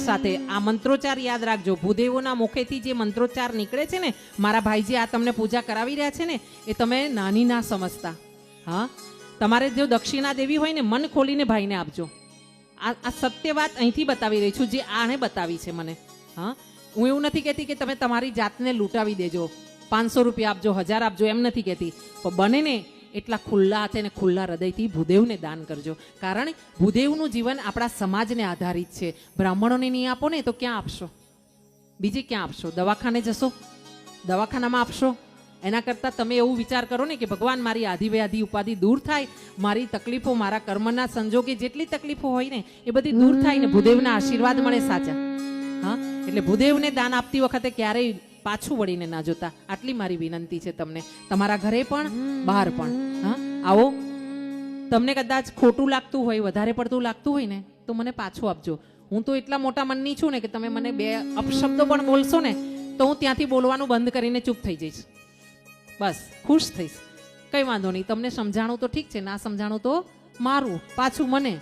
સાથે આ મંત્રોચ્ચાર યાદ રાખજો. ભૂદેવોના મુખેથી જે મંત્રોચ્ચાર નીકળે છે ને, મારા ભાઈજી આ તમને પૂજા કરાવી રહ્યા છે ને, એ તમે નાની ના સમજતા. હા, તમારે જો દક્ષિણા દેવી હોય ને, મન ખોલીને ભાઈને આપજો. આ સત્ય વાત અહીંથી બતાવી રહી છું, જે આણે બતાવી છે મને. હા, હું એવું નથી કહેતી કે તમે તમારી જાતને લૂંટાવી દેજો, 500 રૂપિયા આપજો, 1000 આપજો, એમ નથી કહેતી. પણ બને ને એટલા ખુલ્લા હાથે ને ખુલ્લા હૃદયથી ભૂદેવને દાન કરજો. કારણ ભૂદેવનું જીવન આપણા સમાજને આધારિત છે. બ્રાહ્મણોને નહીં આપો ને તો ક્યાં આપશો? બીજે ક્યાં આપશો? દવાખાને જશો? દવાખાનામાં આપશો? એના કરતાં તમે એવું વિચાર કરો ને કે ભગવાન મારી આધિ વ્યાધિ ઉપાધિ દૂર થાય, મારી તકલીફો, મારા કર્મના સંજોગે જેટલી તકલીફો હોય ને એ બધી દૂર થાય ને ભૂદેવના આશીર્વાદ મળે સાચા. હા, એટલે ભૂદેવને દાન આપતી વખતે ક્યારેય પાછું વળીને ના જોતા. આટલી મારી વિનંતી છે તમને, તમારા ઘરે પણ બહાર પણ. હા, આવો. તમને કદાચ ખોટું લાગતું હોય, વધારે પડતું લાગતું હોય ને તો મને પાછું આપજો. હું તો એટલા મોટા મનની છું ને કે તમે મને 2 અપશબ્દો પણ બોલશો ને તો હું ત્યાંથી બોલવાનું બંધ કરીને ચૂપ થઈ જઈશ. બસ ખુશ થઈશ, કંઈ વાંધો નહીં. તમને સમજાણું તો ઠીક છે, ના સમજાણું તો મારું પાછું મને.